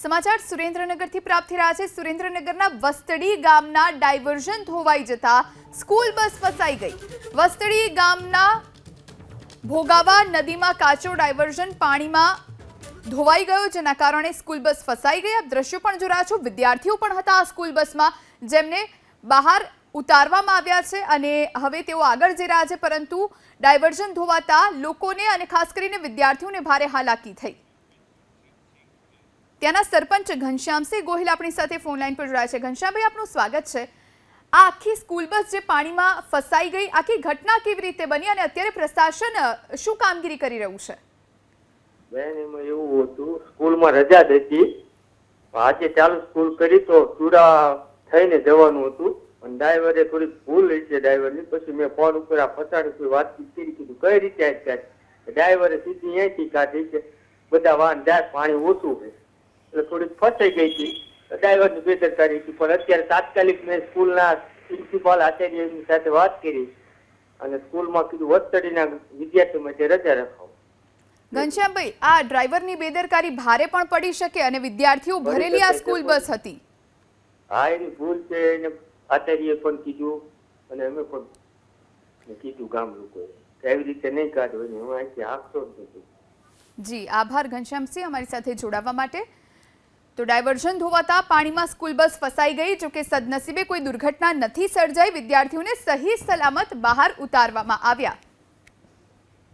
સમાચાર સુરેન્દ્રનગરથી પ્રાપ્ત થઈ રહ્યા છે। સુરેન્દ્રનગરના વસ્તડી ગામના ડાયવર્ઝન ધોવાઈ જતા સ્કૂલ બસ ફસાઈ ગઈ। વસ્તડી ગામના ભોગાવા નદીમાં કાચો ડાયવર્ઝન પાણીમાં ધોવાઈ ગયો, જેના કારણે સ્કૂલ બસ ફસાઈ ગઈ। આપ દ્રશ્યો પણ જોઈ રહ્યા છો। વિદ્યાર્થીઓ પણ હતા આ સ્કૂલ બસમાં, જેમને બહાર ઉતારવામાં આવ્યા છે અને હવે તેઓ આગળ જઈ રહ્યા છે, પરંતુ ડાયવર્ઝન ધોવાતા લોકોને અને ખાસ કરીને વિદ્યાર્થીઓને ભારે હાલાકી થઈ। ત્યાંના સરપંચ ઘનશ્યામસિંહ ગોહિલ આપણી સાથે ફોન લાઈન પર જોડાયા છે। ઘનશ્યામભાઈ, આપનું સ્વાગત છે। આ આખી સ્કૂલ બસ જે પાણીમાં ફસાઈ ગઈ, આખી ઘટના કેવી રીતે બની અને અત્યારે પ્રશાસન શું કામગીરી કરી રહ્યું છે? બેન, એમાં એવું હતું, સ્કૂલમાં રજા હતી, આજે ચાલુ સ્કૂલ કરી તો ચૂડા થઈને જવાનું હતું અને ડ્રાઈવરે થોડી ભૂલ રહી છે ડ્રાઈવરની। પછી મેં ફોન ઉપર આ ફસાડી કોઈ વાતચીત કરી, કીધું કઈ રીતે આવી કાઢી? ડ્રાઈવરે સીધી અહીંથી કાઢી છે, બધા વાહન જાય, પાણી ઓછું છે એટલે થોડીક ફસાઈ ગઈ હતી, ડ્રાઈવરની બેદરકારી હતી। પણ અત્યારે તાત્કાલિક મેં સ્કૂલના પ્રિન્સિપાલ આચાર્યની સાથે વાત કરી અને સ્કૂલમાં કીધું વસ્તડીના વિદ્યાર્થીઓ માટે રજા રખાવો। ઘનશ્યામભાઈ, આ ડ્રાઈવરની બેદરકારી ભારે પણ પડી શકે અને વિદ્યાર્થીઓ ભરેલી આ સ્કૂલ બસ હતી। હા, એની ભૂલ છે, એને આચાર્યએ પણ કીધું અને અમે પણ કીધું ગામ લોકોએ એવી રીતે નહીં કાઢો, હું અહીંથી આપતો જ નથી। જી આભાર ઘનશ્યામસિંહ અમારી સાથે જોડાવા માટે। તો ડાયવર્ઝન ધોવાતા પાણીમાં સ્કૂલ બસ ફસાઈ ગઈ, જોકે સદનસીબે કોઈ દુર્ઘટના નથી સર્જાઈ। વિદ્યાર્થીઓને સહી સલામત બહાર ઉતારવામાં આવ્યા।